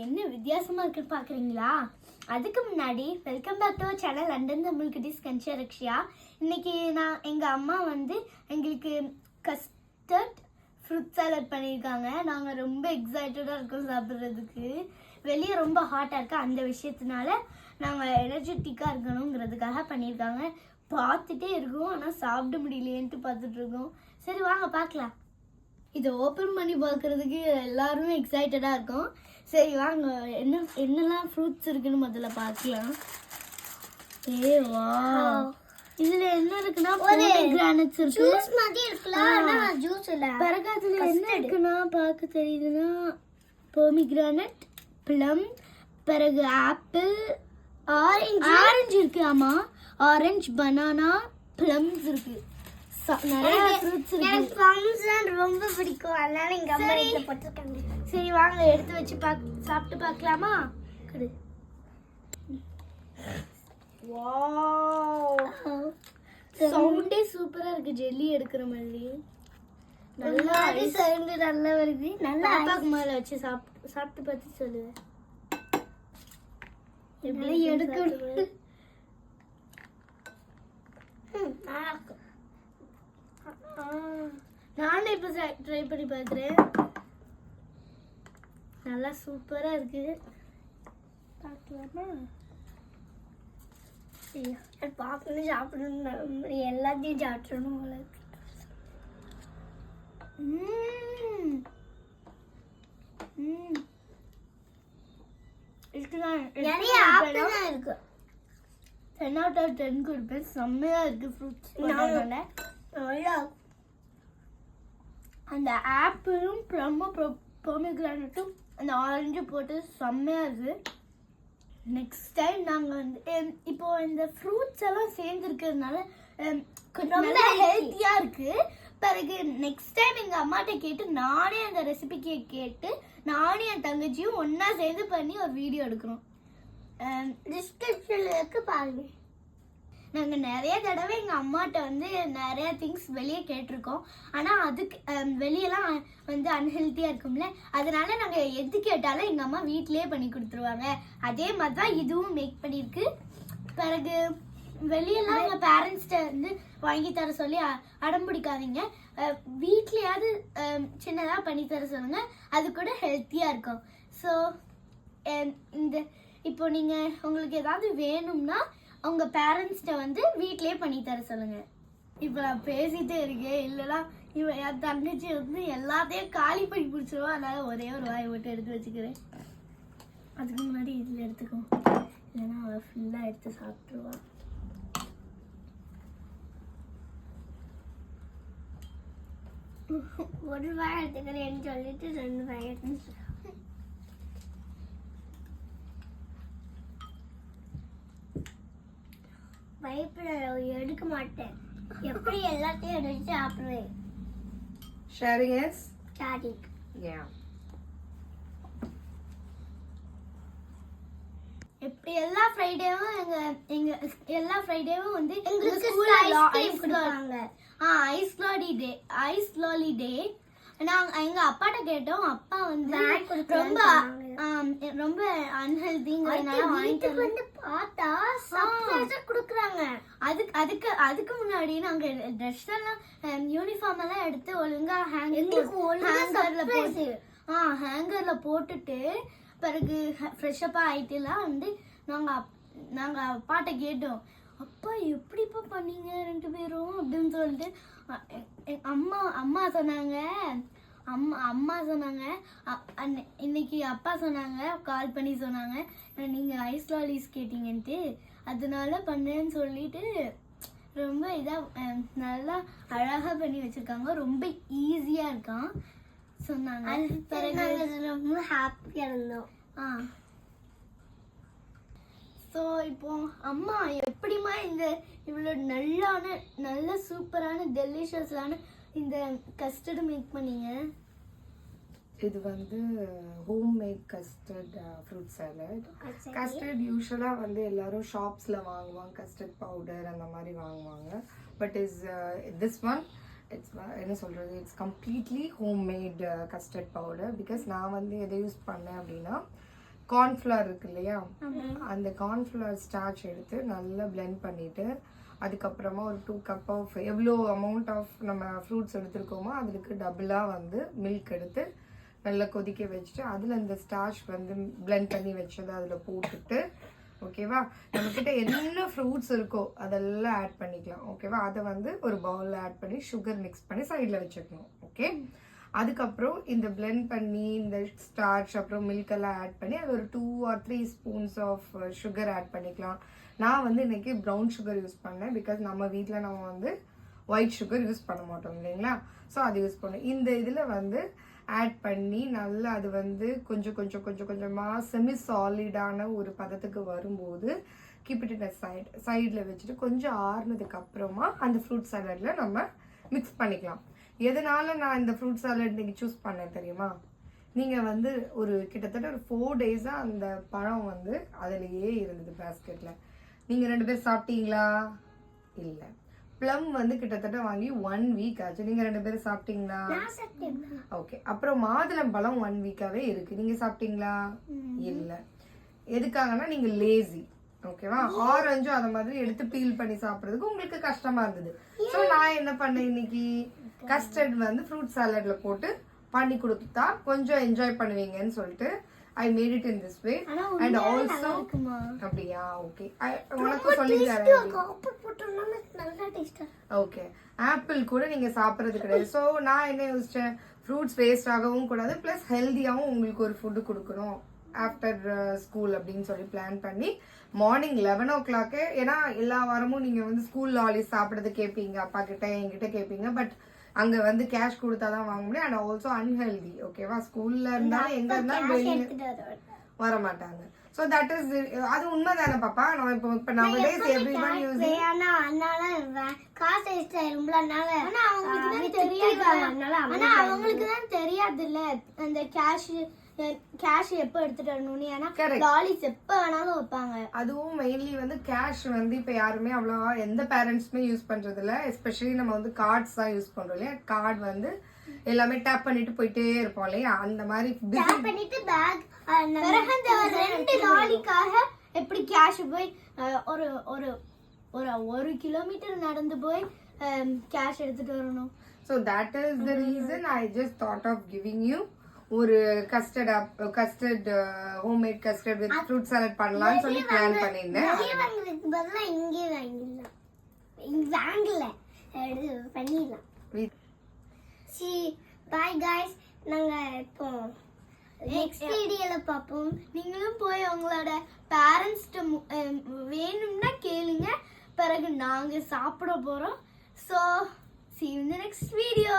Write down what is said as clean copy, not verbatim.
என்ன வித்தியாசமா இருக்குன்னு பாக்குறீங்களா? அதுக்கு முன்னாடி welcome back to our channel London Tamil குட்டீஸ் கன்ஷியா ரக்ஷியா. இன்னைக்கு நான் எங்க அம்மா வந்து எங்களுக்கு கஸ்டர்ட் ஃப்ரூட் சாலட் பண்ணியிருக்காங்க. நாங்கள் ரொம்ப எக்ஸைட்டடாக இருக்கோம் சாப்பிட்றதுக்கு. வெளியே ரொம்ப ஹாட்டாக இருக்கு, அந்த விஷயத்தினால நாங்கள் எனர்ஜெட்டிக்காக இருக்கணுங்கிறதுக்காக பண்ணியிருக்காங்க. பார்த்துட்டே இருக்கோம், ஆனால் சாப்பிட முடியலையேன்ட்டு பார்த்துட்டு இருக்கோம். சரி வாங்க பார்க்கலாம். இதை ஓப்பன் பண்ணி பார்க்கறதுக்கு எல்லாருமே எக்ஸைட்டடாக இருக்கும். சரி வாங்க என்னெல்லாம் ஃப்ரூட்ஸ் இருக்குன்னு முதல்ல பார்க்கலாம். வா, இதுல என்ன இருக்குன்னா பொமோகிரானட்ஸ் இருக்கு. ஜூஸ் மாதிரி இருக்குல, ஆனா ஜூஸ் இல்ல. பிறகு அதுல என்ன இருக்குன்னா பார்க்க தெரியுதுன்னா பொமோகிரானட், ப்ளம், பிறகு ஆப்பிள், ஆரஞ்சு இருக்கு. ஆமா, ஆரஞ்சு, பனானா, ப்ளம்ஸ் இருக்கு. நிறைய ஃப்ரூட்ஸ் இருக்கு. எனக்கு ப்ளம்ஸ் ரொம்ப பிடிக்கும், அதனால எங்க அம்மா இதுல போட்டுருக்காங்க. சரி வாங்க எடுத்து வச்சு சாப்பிட்டு பார்க்கலாமா? குடு. வாவ், சவுண்டே சூப்பரா இருக்கு, ஜெல்லி எடுக்கிற மாதிரி. நல்லா சவுண்ட் நல்லா வருது. நல்லா பாப்பாக்கு மேல வச்சு சாப்பிட்டு பார்த்து சொல்லு. எப்படி எடுக்கணும்? நானே இப்ப ட்ரை பண்ணி பார்க்குறேன். நல்லா சூப்பரா இருக்கு. பார்க்கலாமா? பார்க்கணும், சாப்பிடணும், எல்லாத்தையும் சாப்பிடணும் போல இருக்கு. நிறைய ஆப்பிள் தான் இருக்கு. 10 out of 10 கொடுப்பேன். செம்மையா இருக்கு ஃப்ரூட்ஸ். அந்த ஆப்பிளும் ப்ளம்மும் பொமோகிரானட்டும் அந்த ஆரஞ்சு போட்டு செம்மையா இருக்கு. நெக்ஸ்ட் டைம் நாங்கள் வந்து இப்போ இந்த ஃப்ரூட்ஸ் எல்லாம் சேர்ந்துருக்கிறதுனால ரொம்ப ஹெல்த்தியாக இருக்கு. பிறகு நெக்ஸ்ட் டைம் எங்கள் அம்மாட்ட கேட்டு நானே அந்த ரெசிபிக்கு கேட்டு நானே என் தங்கச்சியும் ஒன்றா சேர்ந்து பண்ணி ஒரு வீடியோ எடுக்கிறோம். டிஸ்கிரிப்ஷன்ல இருக்கு பாருங்க. நாங்கள் நிறைய தடவை எங்கள் அம்மாட்ட வந்து நிறைய திங்ஸ் வெளியே கேட்டிருக்கோம். ஆனால் அதுக்கு வெளியெல்லாம் வந்து அன்ஹெல்த்தியாக இருக்கும்ல, அதனால நாங்கள் எது கேட்டாலும் எங்கள் அம்மா வீட்டிலே பண்ணி கொடுத்துருவாங்க. அதே மாதிரி தான் இதுவும் மேக் பண்ணியிருக்கு. பிறகு வெளியெல்லாம் எங்கள் பேரண்ட்ஸ்கிட்ட வந்து வாங்கி தர சொல்லி அடம் பிடிக்காதீங்க. வீட்லேயாவது சின்னதாக பண்ணி தர சொல்லுங்கள், அது கூட ஹெல்த்தியாக இருக்கும். ஸோ இப்போ நீங்கள் உங்களுக்கு ஏதாவது வேணும்னா உங்க பேரண்ட்ஸ்ட வந்து வீட்லயே பண்ணி தர சொல்லுங்க. இப்போ நான் பேசிட்டே இருக்கேன், இல்லைன்னா இவன் என் தங்கச்சி வந்து எல்லாத்தையும் காலி பண்ணி பிடிச்சிருவா. அதனால ஒரே ஒரு வாயை மட்டும் எடுத்து வச்சுக்கிறேன். அதுக்கு முன்னாடி இதில் எடுத்துக்குவோம், இல்லைன்னா அவள் ஃபுல்லாக எடுத்து சாப்பிட்ருவா. ஒரு வாய் எடுத்துக்கிறேன்னு சொல்லிட்டு 2 வாய் எடுத்து பயப்பட எடுக்க மாட்டேன். எப்படி எல்லாத்தையும் எடுத்து சாப்பிடுவேன். Sharing is sorry. yeah. எப்படி எல்லா ஃப்ரைடேவும் எங்க எல்லா ஃப்ரைடேவும் வந்து எங்களுக்கு ஸ்கூல்ல ஐஸ் கொடுப்பாங்க. ஐஸ் லாலி டே. நாங்க எங்க அப்பாட்ட கேட்டோம், அப்பா வந்து ரொம்ப அன்ஹெல்திங்கிறதுனால வந்து பார்த்தா சர்ப்ரைஸா கொடுக்குறாங்க. அதுக்கு முன்னாடி நாங்க ட்ரெஸ் எல்லாம் யூனிஃபார்ம் எல்லாம் எடுத்து ஒழுங்கா ஹேங்கர்ல போட்டுட்டு பிறகு ஃப்ரெஷ்ஷப்பா ஆயிட்டுலாம் வந்து நாங்க அப்பாட்ட கேட்டோம், அப்பா எப்படிப்பா பண்ணீங்க 2 பேரும் அப்படின்னு சொல்லிட்டு. அம்மா சொன்னாங்க இன்னைக்கு அப்பா சொன்னாங்க, கால் பண்ணி சொன்னாங்க, நீங்க ஐஸ் லாலிஸ் கேட்டீங்கன்ட்டு அதனால பண்ணேன்னு சொல்லிட்டு ரொம்ப நல்லா அழகா பண்ணி வச்சிருக்காங்க. ரொம்ப ஈஸியா இருக்கான் சொன்னாங்க. ரொம்ப ஹாப்பியா இருந்தோம். ஸோ இப்போ அம்மா எப்படிமா இந்த இவ்வளோ நல்ல சூப்பரான டெலிஷியஸான இந்த கஸ்டர்டு மேக் பண்ணீங்க? இது வந்து home made custard fruit salad. Custard யூஸ்வலாக வந்து எல்லாரும் ஷாப்ஸில் வாங்குவாங்க, கஸ்டர்ட் பவுடர் அந்த மாதிரி வாங்குவாங்க. பட் திஸ் ஒன் இட்ஸ் என்ன சொல்கிறது, it's completely home made custard powder. Because நான் வந்து எதை யூஸ் பண்ணேன் அப்படின்னா கார்ன்ஃப்ளவர் இருக்கு இல்லையா, அந்த கார்ன்ஃப்ளவர் ஸ்டார்ச் எடுத்து நல்லா blend பண்ணிட்டு அதுக்கப்புறமா ஒரு 2 கப் ஆஃப் எவ்வளோ அமௌண்ட் ஆஃப் நம்ம ஃப்ரூட்ஸ் எடுத்துருக்கோமோ அதுக்கு டபுளாக வந்து மில்க் எடுத்து நல்லா கொதிக்க வச்சுட்டு அதில் இந்த ஸ்டார்ச் வந்து blend பண்ணி வச்சதை அதில் போட்டுட்டு ஓகேவா, நம்மக்கிட்ட என்ன ஃப்ரூட்ஸ் இருக்கோ அதெல்லாம் ஆட் பண்ணிக்கலாம். ஓகேவா, அதை வந்து ஒரு பவுலில் ஆட் பண்ணி சுகர் மிக்ஸ் பண்ணி சைடில் வச்சுக்கணும். ஓகே, அதுக்கப்புறம் இந்த blend பண்ணி இந்த ஸ்டார்ச் அப்புறம் மில்க் எல்லாம் ஆட் பண்ணி அது ஒரு 2 or 3 spoons of sugar add பண்ணிக்கலாம். நான் வந்து இன்னைக்கு ப்ரௌன் சுகர் யூஸ் பண்ணேன், பிகாஸ் நம்ம வீட்டில் நம்ம வந்து ஒயிட் சுகர் யூஸ் பண்ண மாட்டோம் இல்லைங்களா. ஸோ அது யூஸ் பண்ணேன். இந்த இதில் வந்து ஆட் பண்ணி நல்லா அது வந்து கொஞ்சமாக செமி சாலிடான ஒரு பதத்துக்கு வரும்போது கீப் இட் இன் சைடில் வச்சுட்டு கொஞ்சம் ஆறுனதுக்கு அப்புறமா அந்த ஃப்ரூட் சாலடில் நம்ம மிக்ஸ் பண்ணிக்கலாம். எதனால நான் இந்த ஃப்ரூட் சாலட் இன்னைக்கு சூஸ் பண்ணேன் தெரியுமா, நீங்கள் வந்து ஒரு கிட்டத்தட்ட ஒரு 4 டேஸாக அந்த பழம் வந்து அதிலேயே இருந்தது பேஸ்கெட்டில். நீங்கள் 2 பேர் சாப்பிட்டீங்களா? இல்லை. ப்ளம் வந்து கிட்டத்தட்ட வாங்கி 1 வீக் ஆச்சு. நீங்கள் 2 பேரும் சாப்பிட்டீங்களா? ஓகே. அப்புறம் மாதுளம் பழம் 1 வீக்காவே இருக்கு. நீங்க சாப்பிட்டீங்களா? இல்லை. எதுக்காகனா நீங்க லேசி. ஓகேவா, ஆரஞ்சும் அந்த மாதிரி எடுத்து பீல் பண்ணி சாப்பிட்றதுக்கு உங்களுக்கு கஷ்டமா இருந்தது. ஸோ நான் என்ன பண்ணேன், இன்னைக்கு கஸ்டர்ட் வந்து ஃப்ரூட் சாலட்ல போட்டு பண்ணி கொடுத்தா கொஞ்சம் என்ஜாய் பண்ணுவீங்கன்னு சொல்லிட்டு I made it in this way. And also அப்படியா, ஓகே, உனக்கு சொல்லித்தரேன். ஓகே, ஆப்பிள் கூட நீங்க சாப்பிட்றது கிடையாது. ஸோ நான் என்ன யோசிச்சேன், ஃப்ரூட்ஸ் வேஸ்ட் ஆகவும் கூடாது, ப்ளஸ் ஹெல்த்தியாகவும் உங்களுக்கு ஒரு ஃபுட்டு கொடுக்கணும் ஆஃப்டர் ஸ்கூல் அப்படின்னு சொல்லி பிளான் பண்ணி மார்னிங் 11 o'clock, ஏன்னா எல்லா வாரமும் நீங்க வந்து ஸ்கூல் லாலிஸ் சாப்பிட்றது கேட்பீங்க, அப்பா கிட்ட என்கிட்ட கேட்பீங்க. பட் அங்க வந்து கேஷ் கொடுத்தாதான் வாங்க முடியும். And also unhealthy. ஓகேவா, ஸ்கூல்ல இருந்தாலும் எங்க இருந்தாலும் வெளியே வர மாட்டாங்க. ஸோ தட் இஸ், அது உண்மைதானே பாப்பா. நம்ம இப்போ nowadays everyone using அவங்களுக்கு தான் தெரியாது இல்ல அந்த கேஷ் எப்ப எடுத்துட்டு வரணும்னு. ஏன்னா லாலிஸ் எப்ப வேணாலும் வைப்பாங்க. அதுவும் மெயின்லி வந்து கேஷ் வந்து இப்ப யாருமே அவ்வளவா எந்த பேரண்ட்ஸுமே யூஸ் பண்றது இல்ல. எஸ்பெஷலி நம்ம வந்து கார்ட்ஸ் தான் யூஸ் பண்றோம் இல்லையா. கார்டு வந்து எல்லாமே டேப் பண்ணிட்டு போயிட்டே இருப்போம் இல்லையா. அந்த மாதிரி பண்ணிட்டு பேக் பிறகு அந்த 2 லாலிக்காக எப்படி கேஷ் போய் ஒரு ஒரு ஒரு 1 கிலோமீட்டர் நடந்து போய் கேஷ் எடுத்துட்டு வரணும். So that is the reason I just thought of giving you ஒரு custard homemade custard with fruit salad பண்ணலாம்னு சொல்லி பிளான் பண்ணிருந்தேன். Bye guys, நாங்க இப்போ நெக்ஸ்ட் வீடியோல பாப்போம். நீங்களும் போய் உங்களோட பேரண்ட்ஸ்ட வேணும்னா கேளுங்க. பிறகு நாங்க சாப்பிட போறோம். So see you in the next video.